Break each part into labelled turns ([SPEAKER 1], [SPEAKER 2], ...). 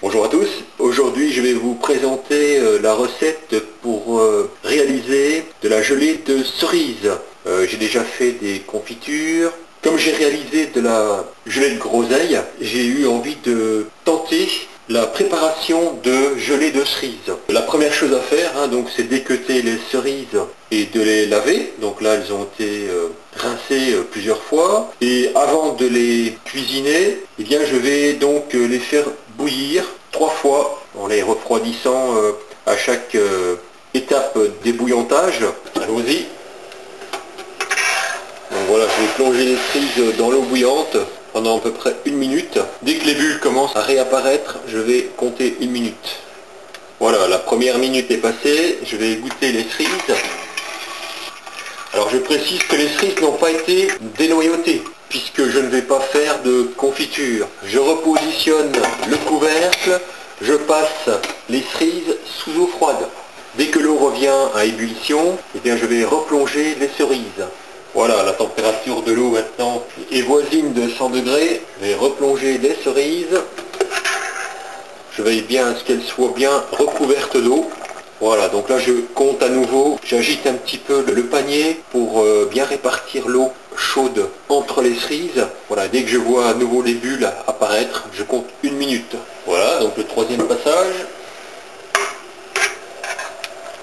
[SPEAKER 1] Bonjour à tous, aujourd'hui je vais vous présenter la recette pour réaliser de la gelée de cerises. J'ai déjà fait des confitures. Comme j'ai réalisé de la gelée de groseille, j'ai eu envie de tenter la préparation de gelée de cerises. La première chose à faire, donc, c'est d'équeuter les cerises et de les laver. Donc là, elles ont été rincées plusieurs fois. Et avant de les cuisiner, eh bien, je vais donc les faire bouillir 3 fois en les refroidissant à chaque étape d'ébouillantage. Allons-y. Donc voilà, je vais plonger les cerises dans l'eau bouillante pendant à peu près 1 minute. Dès que les bulles commencent à réapparaître, je vais compter 1 minute. Voilà, la première minute est passée, je vais goûter les cerises. Alors je précise que les cerises n'ont pas été dénoyautées, puisque je ne vais pas faire de confiture. Je repositionne le couvercle, je passe les cerises sous eau froide. Dès que l'eau revient à ébullition, eh bien, je vais replonger les cerises. Voilà, la température de l'eau maintenant est voisine de 100 degrés. Je vais replonger les cerises. Je veille bien à ce qu'elles soient bien recouvertes d'eau. Voilà, donc là je compte à nouveau, j'agite un petit peu le panier pour bien répartir l'eau chaude entre les cerises. Voilà, dès que je vois à nouveau les bulles apparaître, je compte 1 minute. Voilà, donc le troisième passage.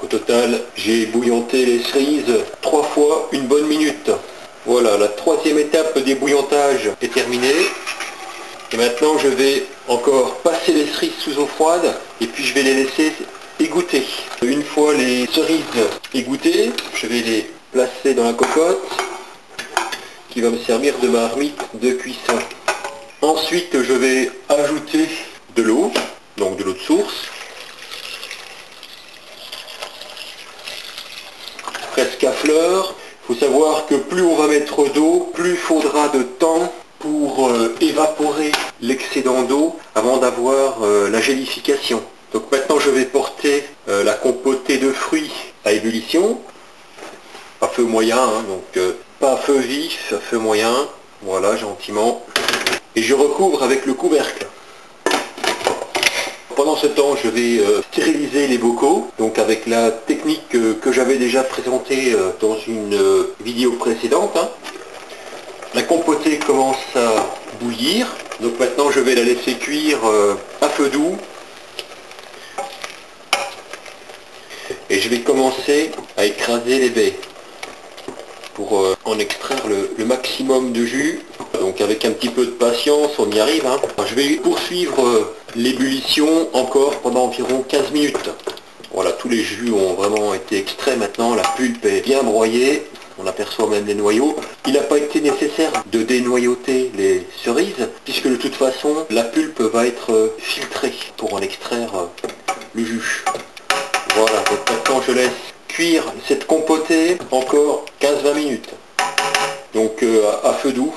[SPEAKER 1] Au total, j'ai bouillanté les cerises 3 fois 1 bonne minute. Voilà, la troisième étape d'ébouillantage est terminée. Et maintenant, je vais encore passer les cerises sous eau froide et puis je vais les laisser égoutter. Une fois les cerises égouttées, je vais les placer dans la cocotte qui va me servir de marmite de cuisson. Ensuite, je vais ajouter de l'eau, donc de l'eau de source. Presque à fleur. Il faut savoir que plus on va mettre d'eau, plus il faudra de temps pour évaporer l'excédent d'eau avant d'avoir la gélification. Donc maintenant je vais porter la compotée de fruits à ébullition, à feu moyen, donc pas à feu vif, à feu moyen, voilà, gentiment. Et je recouvre avec le couvercle. Pendant ce temps, je vais stériliser les bocaux, donc avec la technique que j'avais déjà présentée dans une vidéo précédente. La compotée commence à bouillir, donc maintenant je vais la laisser cuire à feu doux. Et je vais commencer à écraser les baies pour en extraire le maximum de jus. Donc avec un petit peu de patience, on y arrive. Je vais poursuivre l'ébullition encore pendant environ 15 minutes. Voilà, tous les jus ont vraiment été extraits maintenant, la pulpe est bien broyée, on aperçoit même les noyaux. Il n'a pas été nécessaire de dénoyauter les cerises, puisque de toute façon, la pulpe va être filtrée pour en extraire le jus. Voilà, donc maintenant je laisse cuire cette compotée encore 15-20 minutes. Donc à feu doux.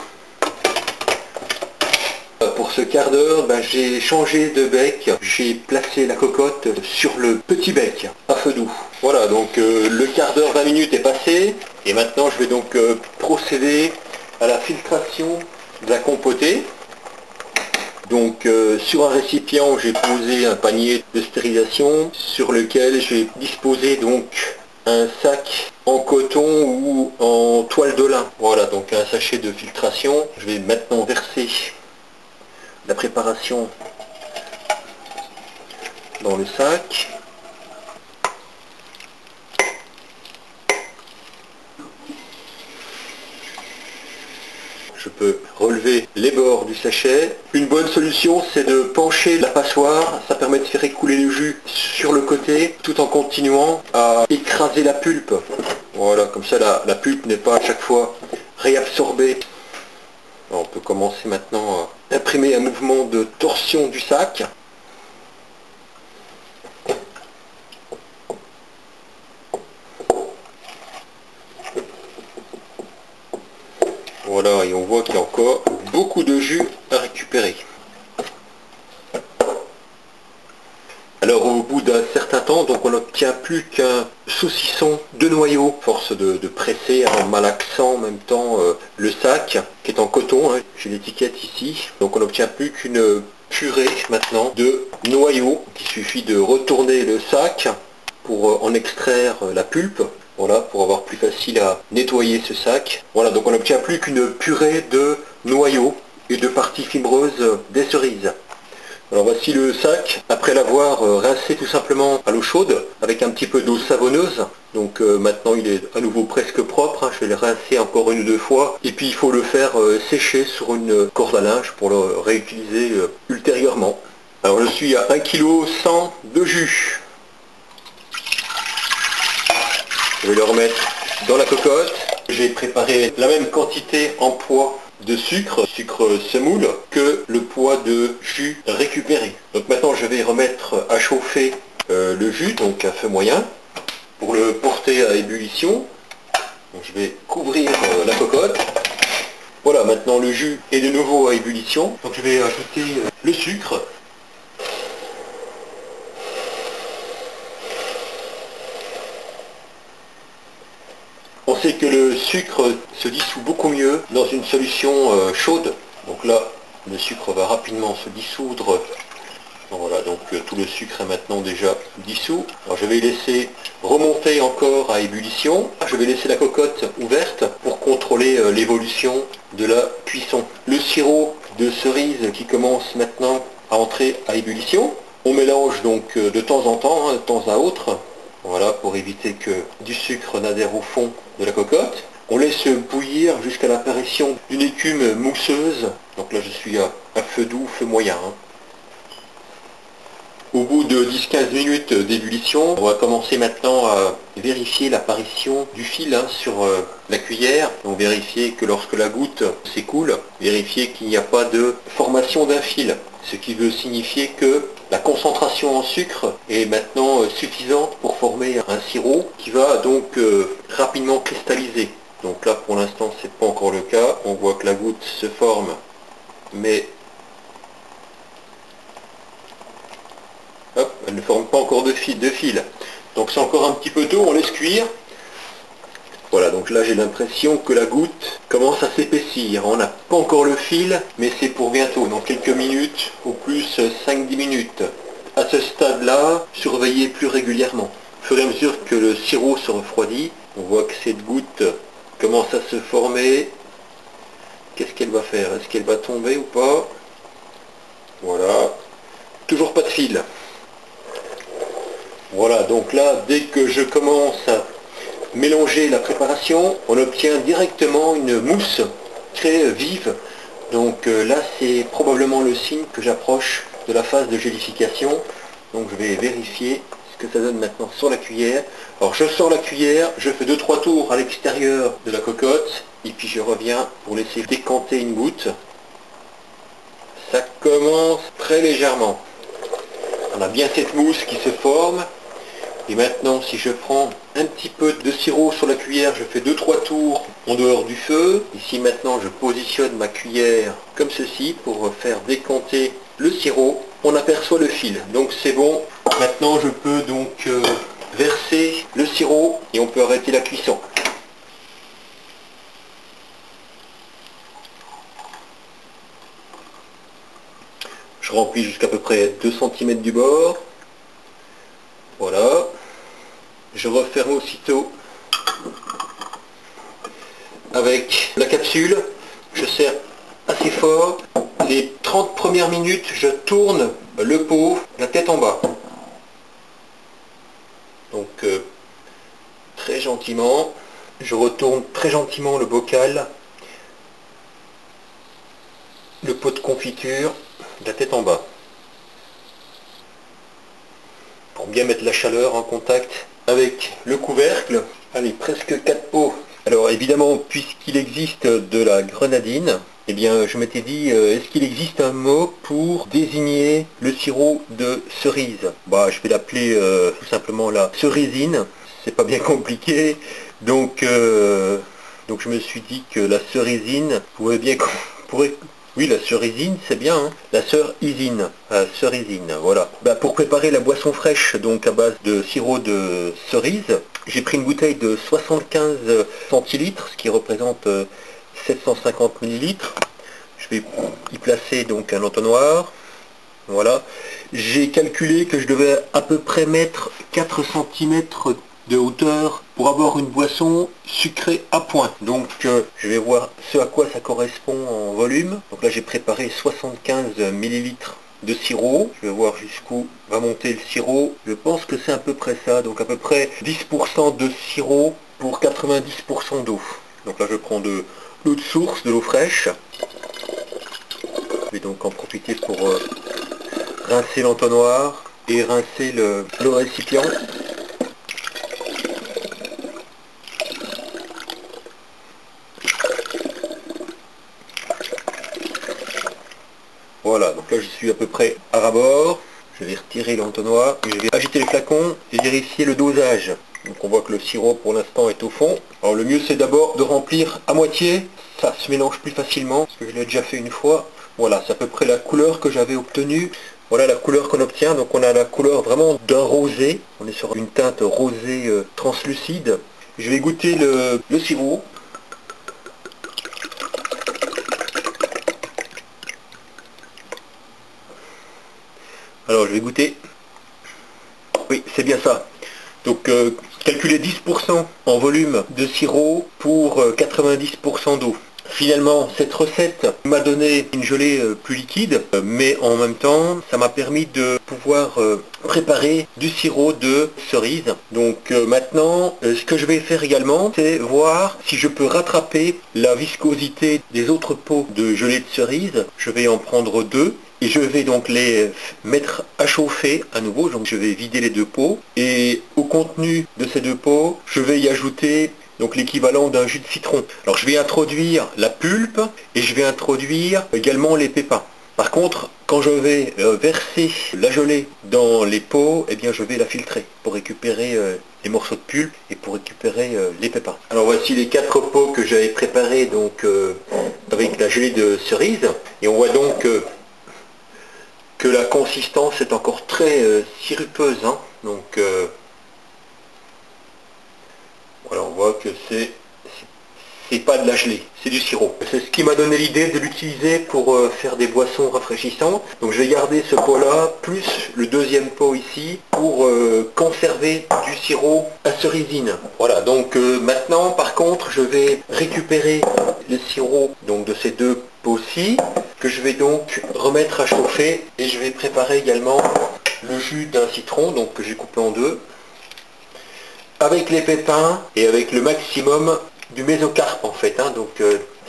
[SPEAKER 1] Pour ce quart d'heure, j'ai changé de bec, j'ai placé la cocotte sur le petit bec, à feu doux. Voilà, donc le quart d'heure, 20 minutes est passé, et maintenant je vais donc procéder à la filtration de la compotée. Donc sur un récipient, j'ai posé un panier de stérilisation sur lequel j'ai disposé donc un sac en coton ou en toile de lin. Voilà, donc un sachet de filtration. Je vais maintenant verser la préparation dans le sac. Je peux relever les bords du sachet. Une bonne solution, c'est de pencher la passoire. Ça permet de faire écouler le jus sur le côté tout en continuant à écraser la pulpe. Voilà, comme ça la pulpe n'est pas à chaque fois réabsorbée. Alors, on peut commencer maintenant à imprimer un mouvement de torsion du sac. Voilà, et on voit qu'il y a encore beaucoup de jus à récupérer. Alors au bout d'un certain temps, donc on n'obtient plus qu'un saucisson de noyaux. Force de presser en malaxant en même temps le sac qui est en coton, j'ai l'étiquette ici. Donc on n'obtient plus qu'une purée maintenant de noyaux. Il suffit de retourner le sac pour en extraire la pulpe. Voilà, pour avoir plus facile à nettoyer ce sac. Voilà, donc on n'obtient plus qu'une purée de noyaux et de parties fibreuses des cerises. Alors voici le sac, après l'avoir rincé tout simplement à l'eau chaude, avec un petit peu d'eau savonneuse. Donc maintenant il est à nouveau presque propre, hein. Je vais le rincer encore une ou deux fois. Et puis il faut le faire sécher sur une corde à linge pour le réutiliser ultérieurement. Alors je suis à 1,1 kg de jus. Je vais le remettre dans la cocotte. J'ai préparé la même quantité en poids de sucre semoule, que le poids de jus récupéré. Donc maintenant je vais remettre à chauffer le jus, donc à feu moyen, pour le porter à ébullition. Donc je vais couvrir la cocotte. Voilà, maintenant le jus est de nouveau à ébullition. Donc je vais ajouter le sucre. On sait que le sucre se dissout beaucoup mieux dans une solution chaude. Donc là, le sucre va rapidement se dissoudre. Voilà, donc tout le sucre est maintenant déjà dissous. Alors je vais laisser remonter encore à ébullition. Je vais laisser la cocotte ouverte pour contrôler l'évolution de la cuisson. Le sirop de cerise qui commence maintenant à entrer à ébullition. On mélange donc de temps en temps, de temps à autre. Voilà, pour éviter que du sucre n'adhère au fond de la cocotte. On laisse bouillir jusqu'à l'apparition d'une écume mousseuse. Donc là je suis à feu doux, feu moyen. Au bout de 10-15 minutes d'ébullition, on va commencer maintenant à vérifier l'apparition du fil sur la cuillère. Donc vérifier que lorsque la goutte s'écoule, vérifier qu'il n'y a pas de formation d'un fil. Ce qui veut signifier que la concentration en sucre est maintenant suffisante pour former un sirop qui va donc rapidement cristalliser. Donc là pour l'instant c'est pas encore le cas. On voit que la goutte se forme, mais hop, elle ne forme pas encore de fil. Donc c'est encore un petit peu tôt, on laisse cuire. Voilà, donc là j'ai l'impression que la goutte commence à s'épaissir. On n'a pas encore le fil, mais c'est pour bientôt, dans quelques minutes, ou plus 5-10 minutes. À ce stade-là, surveillez plus régulièrement. Au fur et à mesure que le sirop se refroidit, on voit que cette goutte commence à se former. Qu'est-ce qu'elle va faire? Est-ce qu'elle va tomber ou pas? Voilà. Toujours pas de fil. Voilà, donc là, dès que je commence à mélanger la préparation, on obtient directement une mousse très vive. Donc là, c'est probablement le signe que j'approche de la phase de gélification. Donc je vais vérifier ce que ça donne maintenant sur la cuillère. Alors je sors la cuillère, je fais 2-3 tours à l'extérieur de la cocotte, et puis je reviens pour laisser décanter une goutte. Ça commence très légèrement. On a bien cette mousse qui se forme. Et maintenant, si je prends un petit peu de sirop sur la cuillère, je fais 2-3 tours en dehors du feu. Ici maintenant, je positionne ma cuillère comme ceci pour faire décanter le sirop. On aperçoit le fil, donc c'est bon. Maintenant, je peux donc verser le sirop et on peut arrêter la cuisson. Je remplis jusqu'à peu près 2 cm du bord. Voilà. Je referme aussitôt avec la capsule. Je serre assez fort. Les 30 premières minutes, je tourne le pot, la tête en bas. Donc très gentiment. Je retourne très gentiment le bocal, le pot de confiture, la tête en bas. Pour bien mettre la chaleur en contact avec le couvercle. Allez, presque 4 pots. Alors évidemment, puisqu'il existe de la grenadine, eh bien je m'étais dit, est-ce qu'il existe un mot pour désigner le sirop de cerise? Bah je vais l'appeler tout simplement la cerisine, c'est pas bien compliqué. Donc je me suis dit que la cerisine pourrait oui, la cerisine, c'est bien, hein. La cerisine, cerisine, voilà. Bah, pour préparer la boisson fraîche, donc à base de sirop de cerise, j'ai pris une bouteille de 75 centilitres, ce qui représente 750 millilitres. Je vais y placer donc un entonnoir. Voilà. J'ai calculé que je devais à peu près mettre 4 cm de hauteur pour avoir une boisson sucrée à point. Donc je vais voir ce à quoi ça correspond en volume. Donc là j'ai préparé 75 millilitres de sirop. Je vais voir jusqu'où va monter le sirop. Je pense que c'est à peu près ça. Donc à peu près 10% de sirop pour 90% d'eau. Donc là je prends de l'eau de source, de l'eau fraîche. Je vais donc en profiter pour rincer l'entonnoir et rincer le récipient. Voilà, donc là je suis à peu près à ras-bord. Je vais retirer l'entonnoir et je vais agiter le flacon et vérifier le dosage. Donc on voit que le sirop pour l'instant est au fond. Alors le mieux c'est d'abord de remplir à moitié. Ça se mélange plus facilement parce que je l'ai déjà fait une fois. Voilà, c'est à peu près la couleur que j'avais obtenue. Voilà la couleur qu'on obtient. Donc on a la couleur vraiment d'un rosé. On est sur une teinte rosée translucide. Je vais goûter le sirop. Alors je vais goûter. Oui, c'est bien ça. Donc calculer 10% en volume de sirop pour 90% d'eau. Finalement, cette recette m'a donné une gelée plus liquide, mais en même temps, ça m'a permis de pouvoir préparer du sirop de cerise. Donc maintenant, ce que je vais faire également, c'est voir si je peux rattraper la viscosité des autres pots de gelée de cerise. Je vais en prendre deux. Et je vais donc les mettre à chauffer à nouveau, donc je vais vider les deux pots. Et au contenu de ces deux pots, je vais y ajouter donc l'équivalent d'un jus de citron. Alors je vais introduire la pulpe et je vais introduire également les pépins. Par contre, quand je vais verser la gelée dans les pots, eh bien je vais la filtrer pour récupérer les morceaux de pulpe et pour récupérer les pépins. Alors voici les 4 pots que j'avais préparés donc avec la gelée de cerise. Et on voit donc que la consistance est encore très sirupeuse, hein. Donc voilà, on voit que c'est pas de la gelée, c'est du sirop. C'est ce qui m'a donné l'idée de l'utiliser pour faire des boissons rafraîchissantes. Donc je vais garder ce pot là, plus le deuxième pot ici, pour conserver du sirop à cerisine. Voilà, donc maintenant par contre je vais récupérer le sirop donc, de ces deux pots-ci, que je vais donc remettre à chauffer, et je vais préparer également le jus d'un citron, donc que j'ai coupé en deux, avec les pépins et avec le maximum du mésocarpe en fait, hein. Donc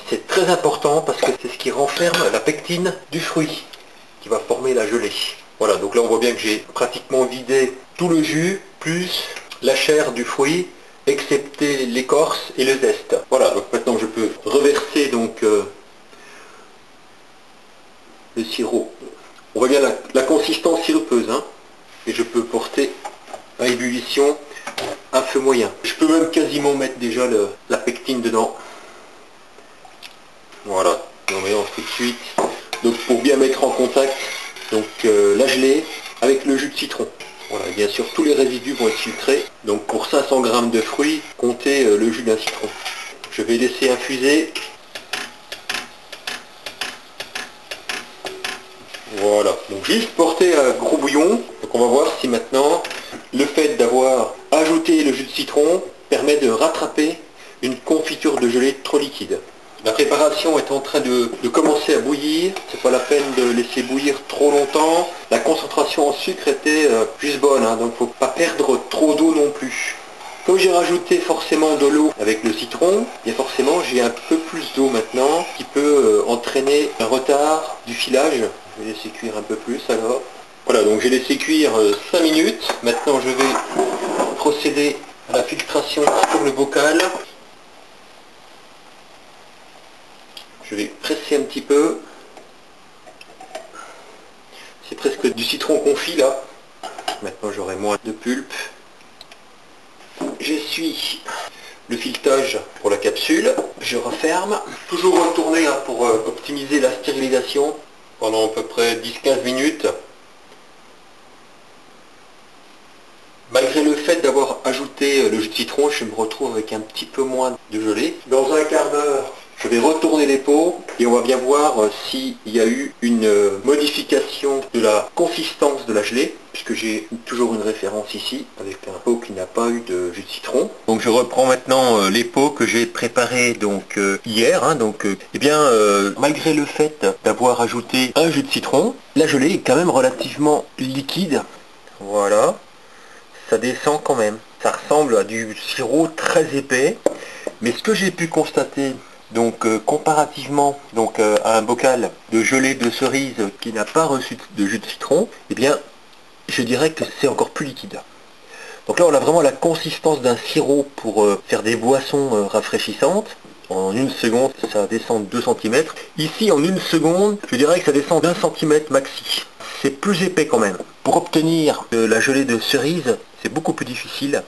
[SPEAKER 1] c'est très important parce que c'est ce qui renferme la pectine du fruit qui va former la gelée. Voilà, donc là on voit bien que j'ai pratiquement vidé tout le jus plus la chair du fruit, excepté l'écorce et le zeste. Voilà, donc maintenant je peux reverser donc le sirop. On voit bien la consistance sirupeuse, hein, et je peux porter à ébullition à feu moyen. Je peux même quasiment mettre déjà la pectine dedans. Voilà, on mélange tout de suite. Donc pour bien mettre en contact donc la gelée avec le jus de citron. Voilà, et bien sûr tous les résidus vont être filtrés. Donc pour 500 g de fruits, comptez le jus d'un citron. Je vais laisser infuser. Voilà, donc juste porter à gros bouillon. Donc on va voir si maintenant le fait d'avoir ajouté le jus de citron permet de rattraper une confiture de gelée trop liquide. La préparation est en train de commencer à bouillir, c'est pas la peine de laisser bouillir trop longtemps. La concentration en sucre était juste bonne, hein, donc faut pas perdre trop d'eau non plus. Comme j'ai rajouté forcément de l'eau avec le citron, bien forcément j'ai un peu plus d'eau maintenant qui peut entraîner un retard du filage. Je vais laisser cuire un peu plus alors. Voilà, donc j'ai laissé cuire 5 minutes. Maintenant je vais procéder à la filtration sur le bocal. Je vais presser un petit peu. C'est presque du citron confit là. Maintenant j'aurai moins de pulpe. J'essuie le filetage pour la capsule. Je referme. Toujours retourner hein, pour optimiser la stérilisation pendant à peu près 10-15 minutes. Malgré le fait d'avoir ajouté le jus de citron, je me retrouve avec un petit peu moins de gelée. Dans un quart d'heure, Je vais retourner les pots et on va bien voir s'il y a eu une modification de la consistance de la gelée, puisque j'ai toujours une référence ici avec un pot qui n'a pas eu de jus de citron. Donc je reprends maintenant les pots que j'ai préparés donc hier. Malgré le fait d'avoir ajouté un jus de citron, la gelée est quand même relativement liquide. Voilà, ça descend quand même. Ça ressemble à du sirop très épais. Mais ce que j'ai pu constater, donc comparativement à un bocal de gelée de cerise qui n'a pas reçu de jus de citron, eh bien, je dirais que c'est encore plus liquide. Donc là, on a vraiment la consistance d'un sirop pour faire des boissons rafraîchissantes. En une seconde, ça descend de 2 cm. Ici, en une seconde, je dirais que ça descend d'1 cm maxi. C'est plus épais quand même. Pour obtenir de la gelée de cerise, c'est beaucoup plus difficile.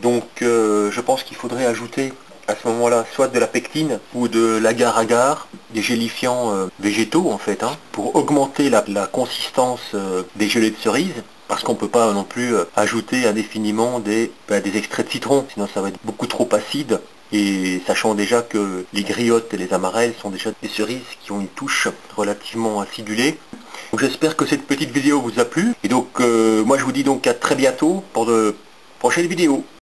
[SPEAKER 1] Donc je pense qu'il faudrait ajouter à ce moment-là soit de la pectine ou de l'agar-agar, des gélifiants végétaux en fait, pour augmenter la consistance des gelées de cerise, parce qu'on ne peut pas non plus ajouter indéfiniment des extraits de citron, sinon ça va être beaucoup trop acide, et sachant déjà que les griottes et les amarelles sont déjà des cerises qui ont une touche relativement acidulée. Donc j'espère que cette petite vidéo vous a plu, et donc moi je vous dis donc à très bientôt pour de prochaines vidéos.